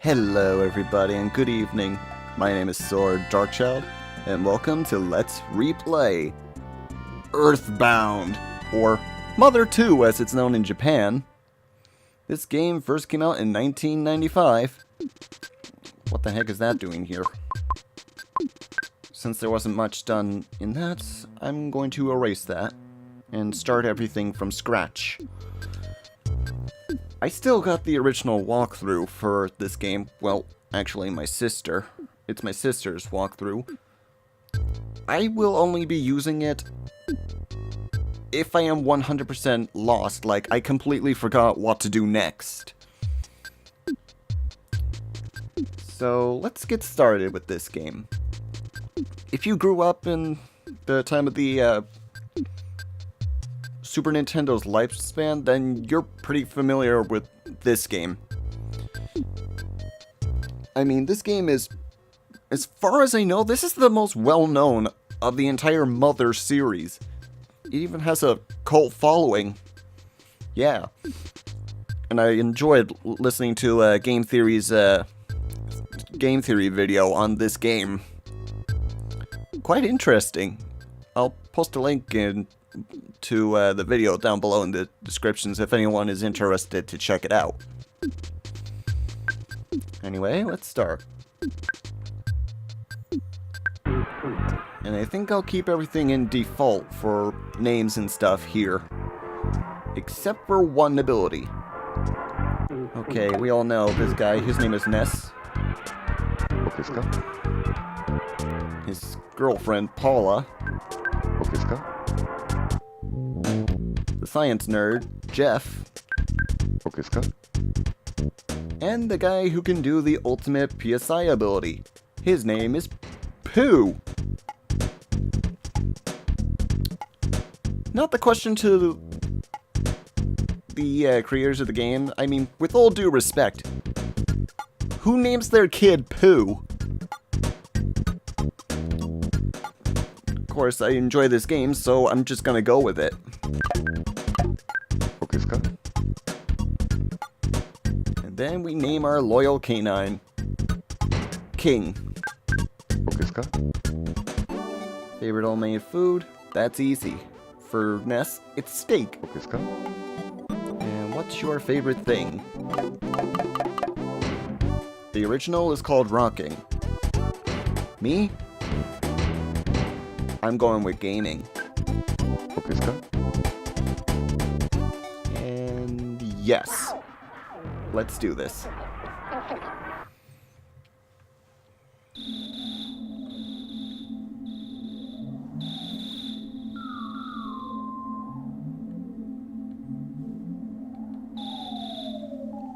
Hello everybody and good evening. My name is Sword Darkchild, and welcome to Let's Replay Earthbound, or Mother 2 as it's known in Japan. This game first came out in 1995. What the heck is that doing here? Since there wasn't much done in that, I'm going to erase that and start everything from scratch. I still got the original walkthrough for this game. Well, actually my sister. It's my sister's walkthrough. I will only be using it if I am 100% lost, like I completely forgot what to do next. So let's get started with this game. If you grew up in the time of the Super Nintendo's lifespan, then you're pretty familiar with this game. I mean, this game is, as far as I know, this is the most well-known of the entire Mother series. It even has a cult following. Yeah. And I enjoyed listening to Game Theory's Game Theory video on this game. Quite interesting. I'll post a link to the video down below in the descriptions if anyone is interested to check it out. Anyway, let's start. And I think I'll keep everything in default for names and stuff here. Except for one ability. Okay, we all know this guy. His name is Ness. His girlfriend, Paula. The science nerd, Jeff. And the guy who can do the ultimate PSI ability. His name is Pooh. Not the question to the creators of the game. I mean, with all due respect, who names their kid Pooh? Of course, I enjoy this game, so I'm just gonna go with it. And then we name our loyal canine King. Favorite homemade food? That's easy. For Ness, it's steak. And what's your favorite thing? The original is called rocking. Me? I'm going with gaming. And yes. Let's do this.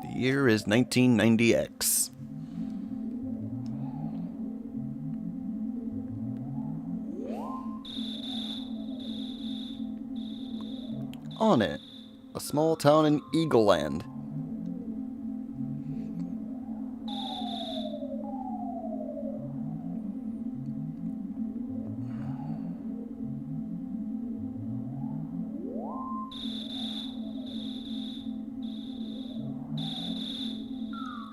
The year is 1990X. On it, a small town in Eagle Land.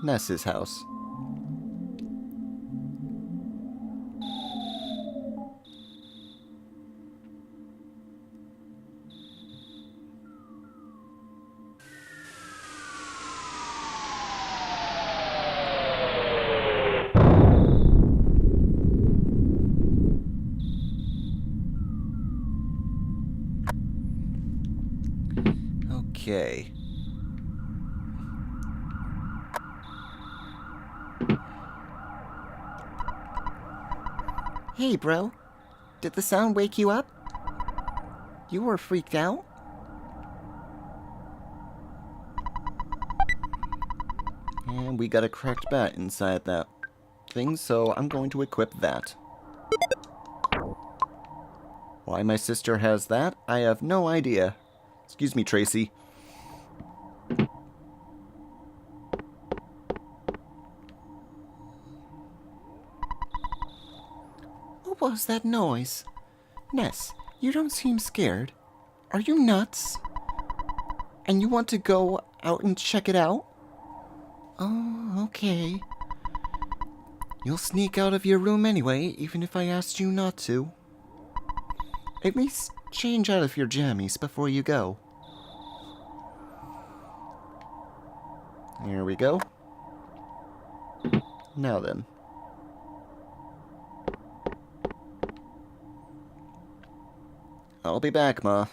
Ness's house. Okay. Hey, bro. Did the sound wake you up? You were freaked out? And we got a cracked bat inside that thing, so I'm going to equip that. Why my sister has that, I have no idea. Excuse me, Tracy. What was that noise? Ness, you don't seem scared. Are you nuts? And you want to go out and check it out? Oh, okay. You'll sneak out of your room anyway, even if I asked you not to. At least change out of your jammies before you go. Here we go. Now then. I'll be back, Ma.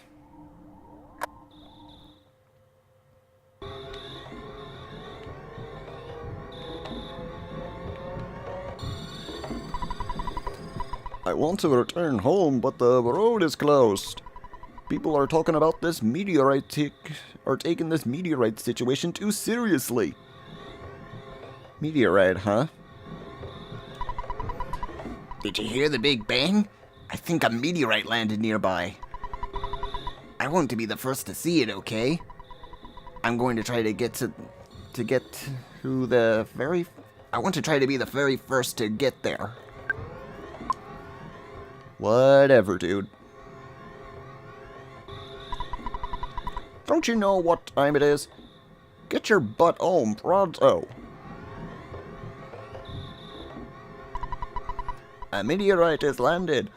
I want to return home, but the road is closed. People are talking about this taking this meteorite situation too seriously. Meteorite, huh? Did you hear the Big Bang? I think a meteorite landed nearby. I want to be the first to see it, okay? I'm going to try to get to the very... I want to try to be the very first to get there. Whatever, dude. Don't you know what time it is? Get your butt home pronto. A meteorite has landed.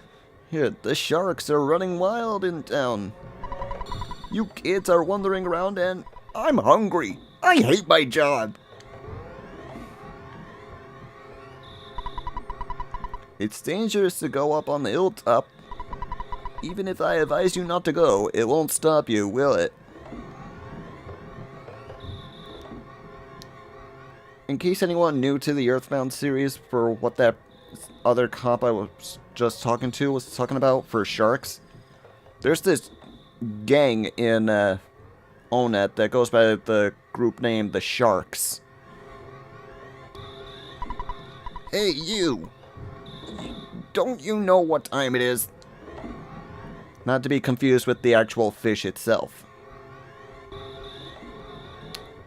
Here, the sharks are running wild in town. You kids are wandering around and I'm hungry. I hate my job. It's dangerous to go up on the hilltop. Even if I advise you not to go, it won't stop you, will it? In case anyone new to the Earthbound series, for what that other cop I was just talking to was talking about for sharks, there's this gang in Onet that goes by the group name The Sharks. Hey, you! Don't you know what time it is? Not to be confused with the actual fish itself.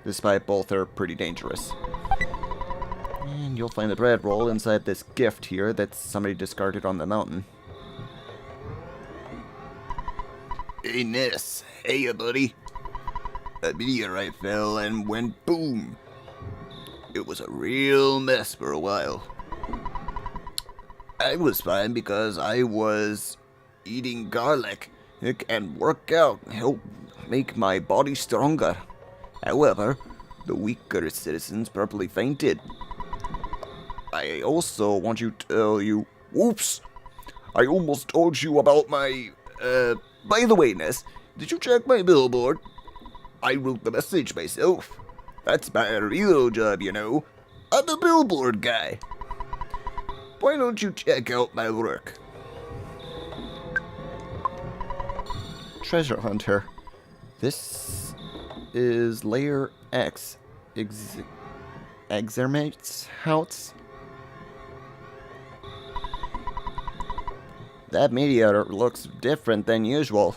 Despite both are pretty dangerous. And you'll find the bread roll inside this gift here that somebody discarded on the mountain. Hey Ness, hey buddy. A meteorite fell and went boom. It was a real mess for a while. I was fine because I was eating garlic. It can work out, help make my body stronger. However, the weaker citizens probably fainted. I also want to tell you, whoops, I almost told you about my, by the way, Ness, did you check my billboard? I wrote the message myself. That's my real job, you know. I'm the billboard guy. Why don't you check out my work? Treasure Hunter. This is Layer X. Exermate's house. That meteor looks different than usual.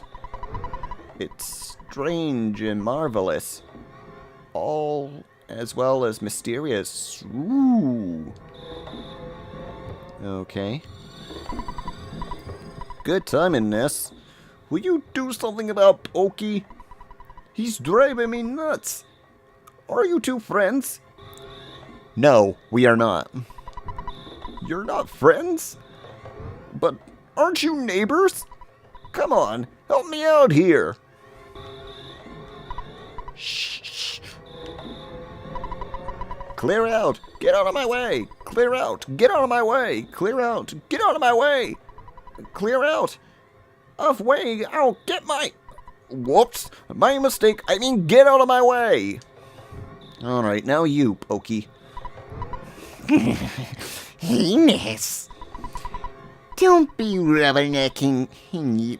It's strange and marvelous. All as well as mysterious. Ooh. Okay. Good timing, Ness. Will you do something about Pokey? He's driving me nuts. Are you two friends? No, we are not. You're not friends? But aren't you neighbors? Come on, help me out here. Shh. Clear out! Get out of my way! Clear out! Get out of my way! Clear out! Get out of my way! Clear out! Off way! I'll get my... Whoops! My mistake! I mean, get out of my way! Alright, now you, Pokey. Hey, Ness. Don't be rubbernecking.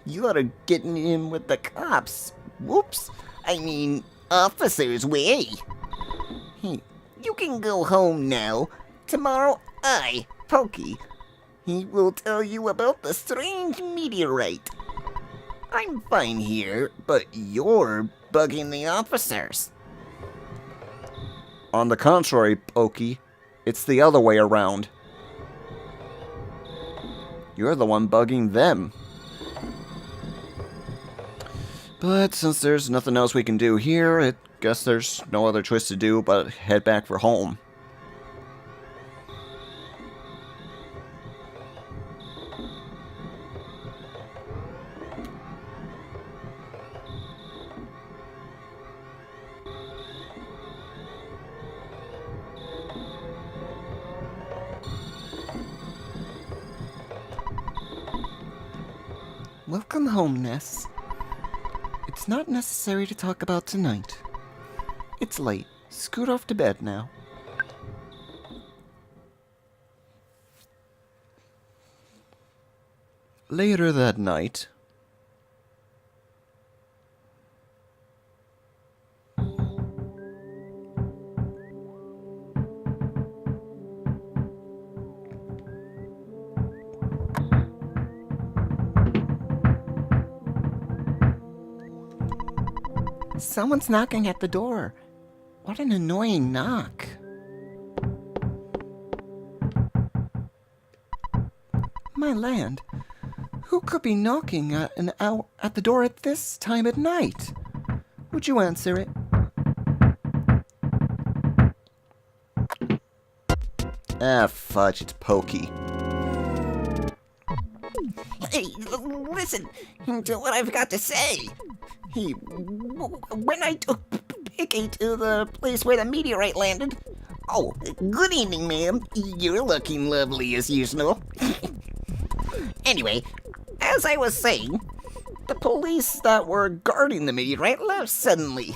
You ought to get in with the cops. Whoops. I mean, officer's way. Hey, you can go home now. Tomorrow, Pokey, he will tell you about the strange meteorite. I'm fine here, but you're bugging the officers. On the contrary, Pokey, it's the other way around. You're the one bugging them. But since there's nothing else we can do here, it guess there's no other choice to do but head back for home. Welcome home, Ness. It's not necessary to talk about tonight. It's late. Scoot off to bed now. Later that night, Someone's knocking at the door. What an annoying knock. My land. Who could be knocking at the door at this time at night? Would you answer it? ah, fudge, it's Pokey. Hey, listen to what I've got to say. When I took Picky to the place where the meteorite landed... Oh, good evening, ma'am. You're looking lovely as usual. Anyway, as I was saying, the police that were guarding the meteorite left suddenly.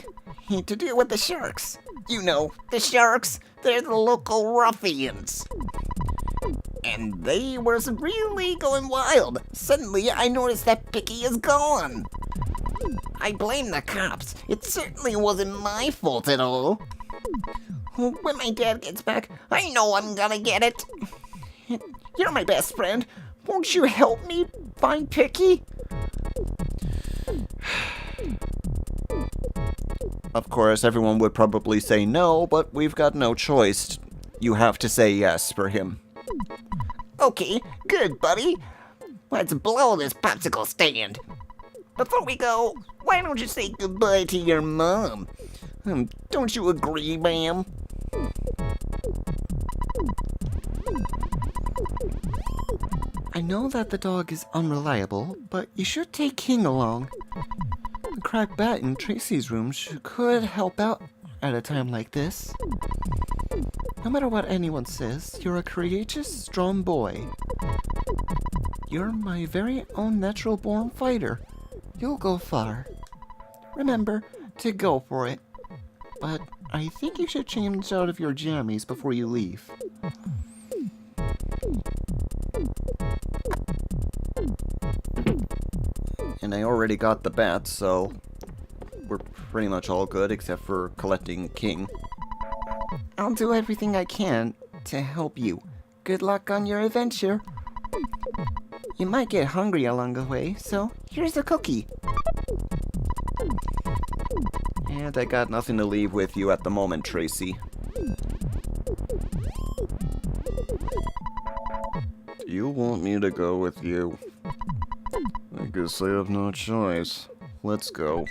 To deal with the sharks. You know, the sharks, they're the local ruffians. And they were really going wild. Suddenly, I noticed that Picky is gone. I blame the cops. It certainly wasn't my fault at all. When my dad gets back, I know I'm gonna get it. You're my best friend. Won't you help me find Picky? Of course, everyone would probably say no, but we've got no choice. You have to say yes for him. Okay, good, buddy. Let's blow this popsicle stand. Before we go, why don't you say goodbye to your mom? Don't you agree, ma'am? I know that the dog is unreliable, but you should take King along. The cracked bat in Tracy's room could help out at a time like this. No matter what anyone says, you're a courageous, strong boy. You're my very own natural-born fighter. You'll go far. Remember to go for it. But I think you should change out of your jammies before you leave. And I already got the bat, so we're pretty much all good except for collecting King. I'll do everything I can to help you. Good luck on your adventure. You might get hungry along the way, so here's a cookie. And I got nothing to leave with you at the moment, Tracy. You want me to go with you? I guess I have no choice. Let's go.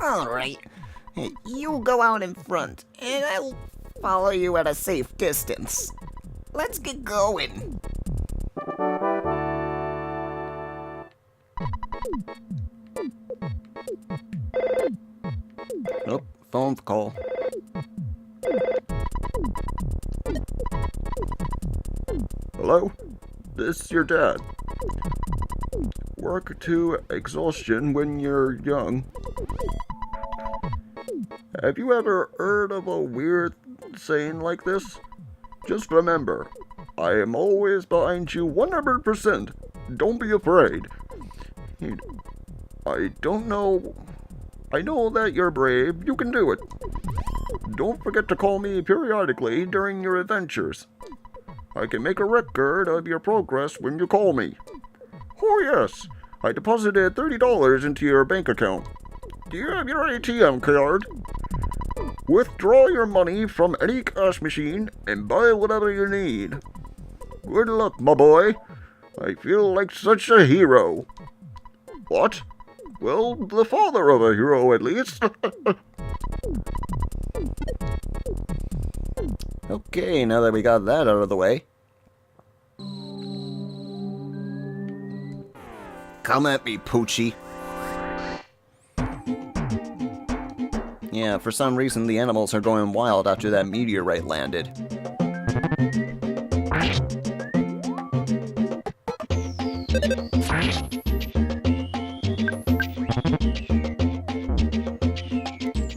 Alright. You go out in front, and I'll follow you at a safe distance. Let's get going. Oh, phone call. Hello? This your dad. Work to exhaustion when you're young. Have you ever heard of a weird saying like this? Just remember, I am always behind you 100%. Don't be afraid. I know that you're brave. You can do it. Don't forget to call me periodically during your adventures. I can make a record of your progress when you call me. Oh yes, I deposited $30 into your bank account. Do you have your ATM card? Withdraw your money from any cash machine and buy whatever you need. Good luck, my boy. I feel like such a hero. What? Well, the father of a hero, at least. Okay, now that we got that out of the way. Come at me, Poochie. Yeah, for some reason the animals are going wild after that meteorite landed.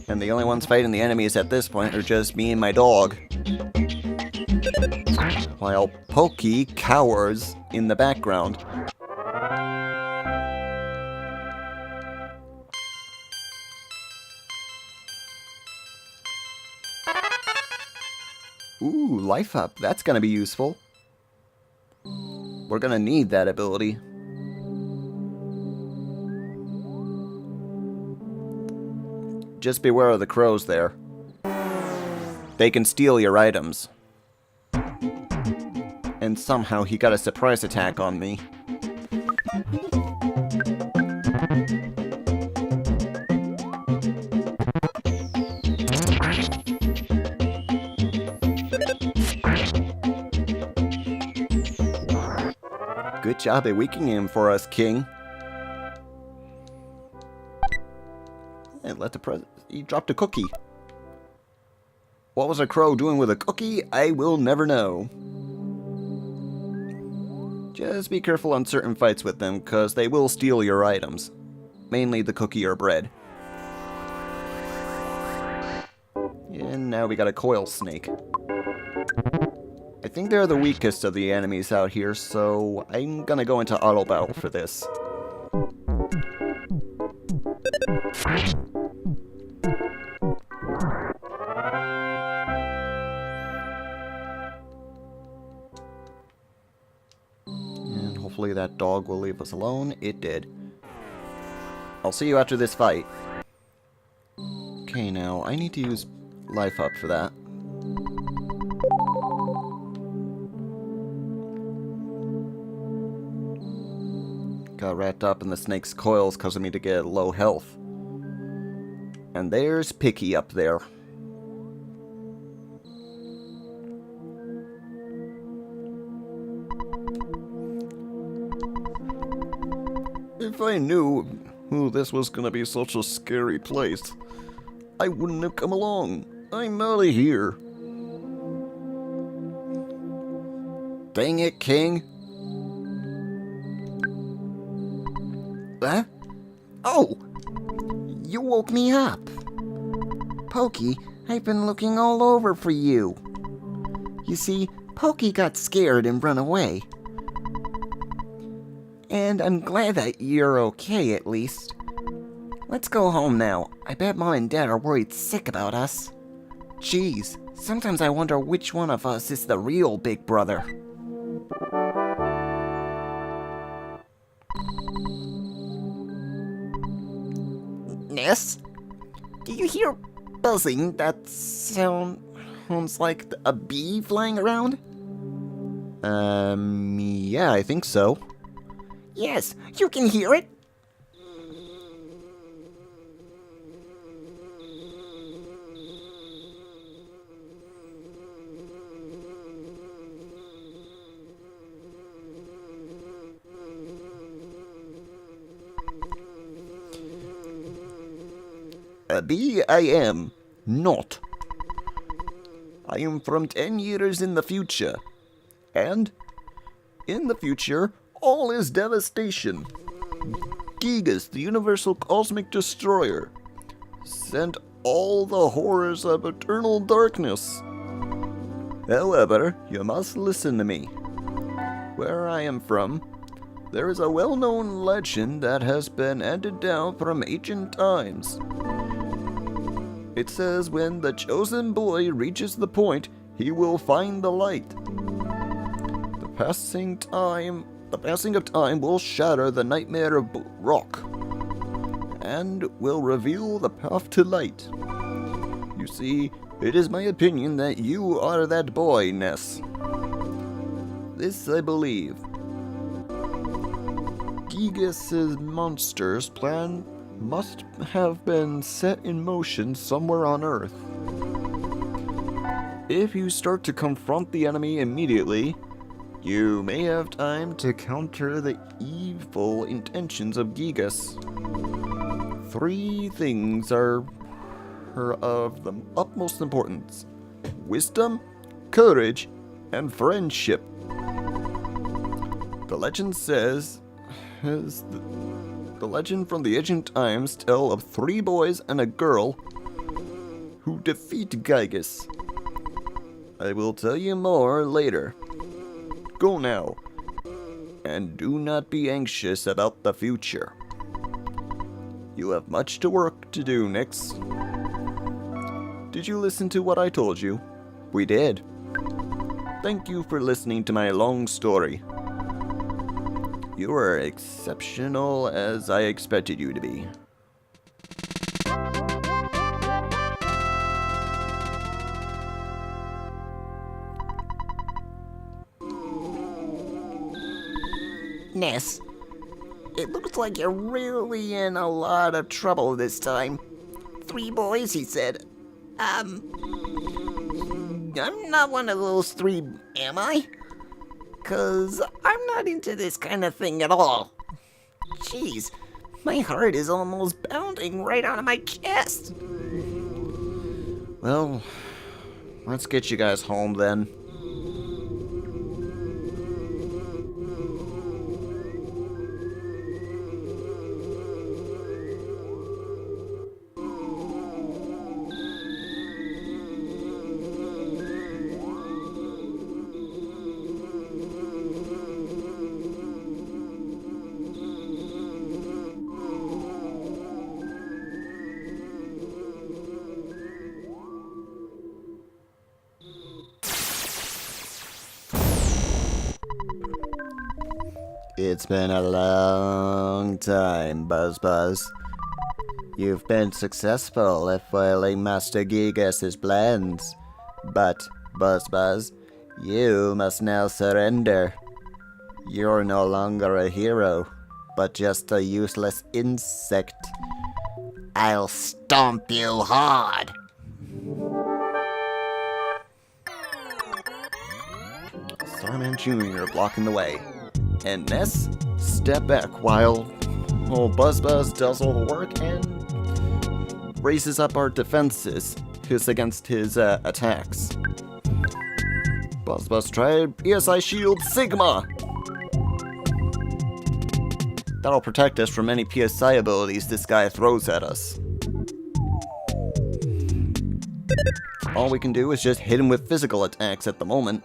And the only ones fighting the enemies at this point are just me and my dog. While Pokey cowers in the background. Ooh, life up. That's gonna be useful. We're gonna need that ability. Just beware of the crows there. They can steal your items. And somehow he got a surprise attack on me. Good job at weakening him for us, King. And let the he dropped a cookie. What was a crow doing with a cookie? I will never know. Just be careful on certain fights with them, because they will steal your items. Mainly the cookie or bread. And now we got a coil snake. I think they're the weakest of the enemies out here, so I'm gonna go into auto battle for this. And hopefully that dog will leave us alone. It did. I'll see you after this fight. Okay, now I need to use life up for that. Got wrapped up in the snake's coils causing me to get low health. And there's Picky up there. If I knew this was gonna be such a scary place, I wouldn't have come along. I'm out of here. Dang it, King. Huh? Oh! You woke me up. Pokey, I've been looking all over for you. You see, Pokey got scared and run away. And I'm glad that you're okay, at least. Let's go home now. I bet Mom and Dad are worried sick about us. Geez, sometimes I wonder which one of us is the real big brother. Ness? Do you hear buzzing? That sounds like a bee flying around? Yeah, I think so. Yes, you can hear it. A bee I am not. I am from 10 years in the future. And in the future, all is devastation. Gigas, the universal cosmic destroyer, sent all the horrors of eternal darkness. However, you must listen to me. Where I am from, there is a well-known legend that has been handed down from ancient times. It says when the chosen boy reaches the point, he will find the light. The passing of time will shatter the nightmare of rock and will reveal the path to light. You see, it is my opinion that you are that boy, Ness. This I believe. Gigas' monsters plan must have been set in motion somewhere on Earth. If you start to confront the enemy immediately, you may have time to counter the evil intentions of Gigas. 3 things are of the utmost importance: wisdom, courage, and friendship. The legend says, the legend from the ancient times tell of 3 boys and a girl who defeat Gigas. I will tell you more later. Go now, and do not be anxious about the future. You have much to work to do, Nix. Did you listen to what I told you? We did. Thank you for listening to my long story. You are exceptional as I expected you to be. Ness, it looks like you're really in a lot of trouble this time. 3 boys, he said. I'm not one of those 3, am I? 'Cause I'm not into this kind of thing at all. Jeez, my heart is almost bounding right out of my chest. Well, let's get you guys home then. It's been a long time, Buzz. You've been successful at foiling Master Gigas' plans. But, Buzz, you must now surrender. You're no longer a hero, but just a useless insect. I'll stomp you hard. Starman Jr. blocking the way. And Ness, step back while Buzz does all the work and raises up our defenses against his attacks. Buzz tried ESI Shield Sigma! That'll protect us from any PSI abilities this guy throws at us. All we can do is just hit him with physical attacks at the moment.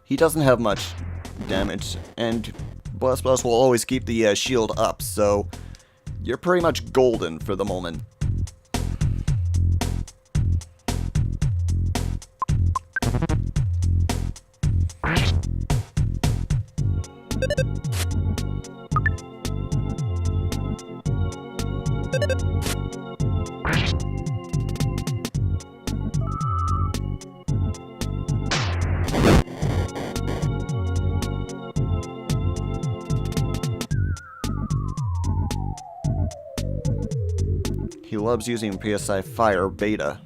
He doesn't have much damage, and Buzz will always keep the shield up, so you're pretty much golden for the moment. He loves using PSI Fire Beta.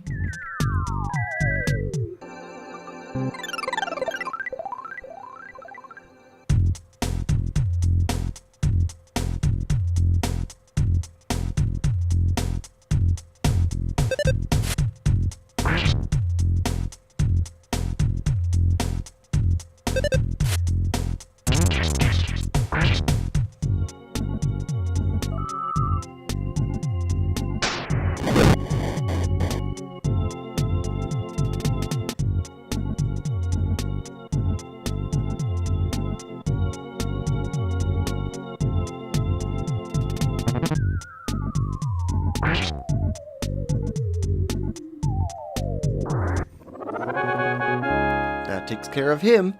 That takes care of him.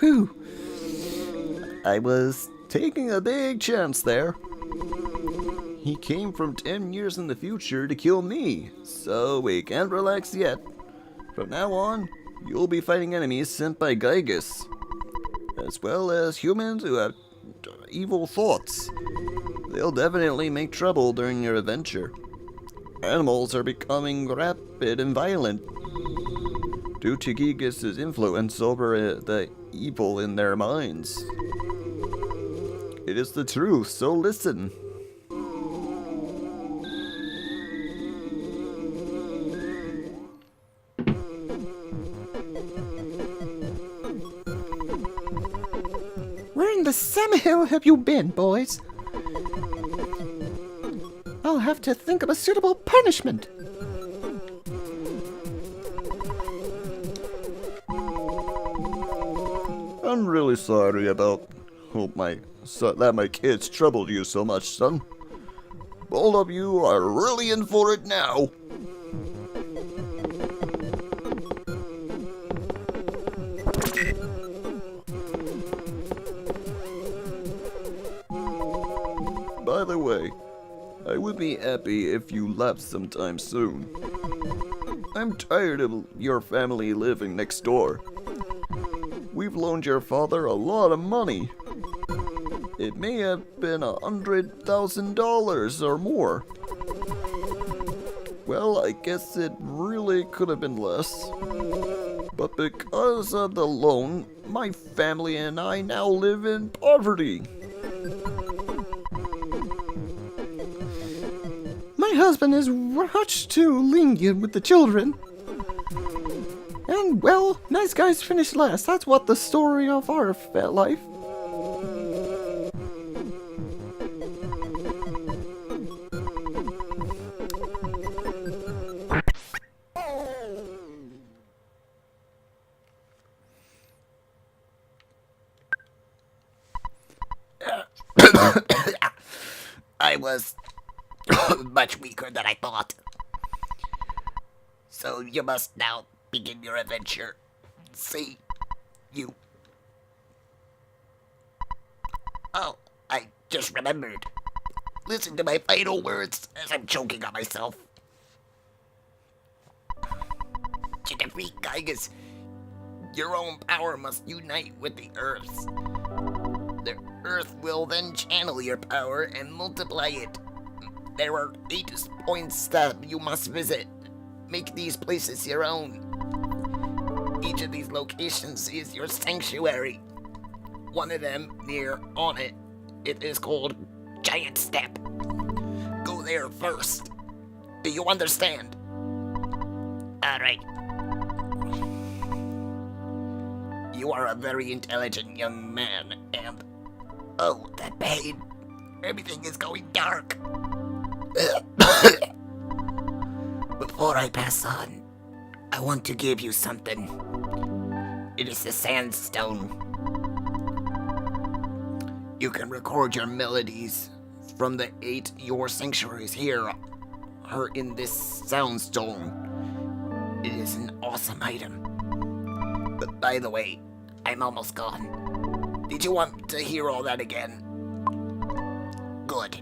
Whew. I was taking a big chance there. He came from 10 years in the future to kill me, so we can't relax yet. From now on, you'll be fighting enemies sent by Gygus, as well as humans who have evil thoughts. They'll definitely make trouble during your adventure. Animals are becoming rapid and violent due to Gygus' influence over the evil in their minds. It is the truth, so listen. Where in the Samhill have you been, boys? I'll have to think of a suitable punishment. I'm really sorry about that my kids troubled you so much, son. All of you are really in for it now. By the way, I would be happy if you left sometime soon. I'm tired of your family living next door. We've loaned your father a lot of money. It may have been $100,000 or more. Well, I guess it really could have been less. But because of the loan, my family and I now live in poverty. My husband is much too lenient with the children. And, well, nice guys finish last. That's what the story of our life. I was much weaker than I thought. So you must now begin your adventure. See you. Oh, I just remembered. Listen to my final words as I'm choking on myself. To defeat Gygus, your own power must unite with the Earth's. The Earth will then channel your power and multiply it. There are 8 points that you must visit. Make these places your own. Each of these locations is your sanctuary. One of them near on it. It is called Giant Step. Go there first. Do you understand? Alright. You are a very intelligent young man, and... oh, that pain. Everything is going dark. Before I pass on, I want to give you something. It is the sandstone. You can record your melodies from the 8 your sanctuaries here are in this soundstone. It is an awesome item. But by the way, I'm almost gone. Did you want to hear all that again? Good.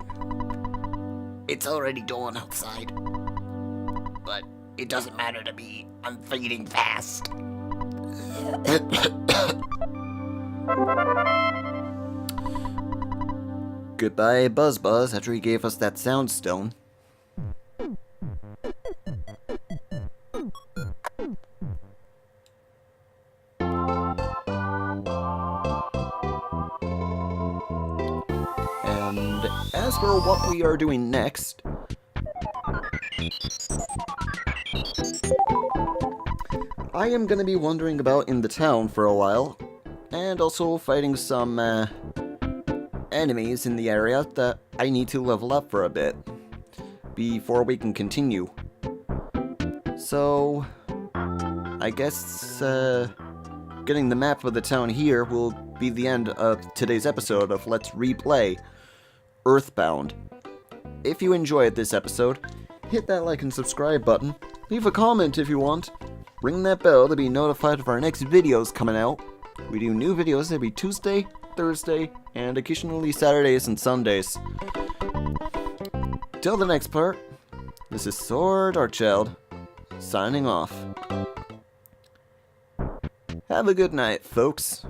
It's already dawn outside. But it doesn't matter to me. I'm fading fast. Goodbye, Buzz after he gave us that soundstone. And as for what we are doing next, I am going to be wandering about in the town for a while, and also fighting some enemies in the area that I need to level up for a bit before we can continue. So, I guess getting the map of the town here will be the end of today's episode of Let's Replay Earthbound. If you enjoyed this episode, hit that like and subscribe button, leave a comment if you want, ring that bell to be notified of our next videos coming out, We do new videos every Tuesday, Thursday, and occasionally Saturdays and Sundays. Till the next part, this is Sword Artchild, signing off. Have a good night, folks.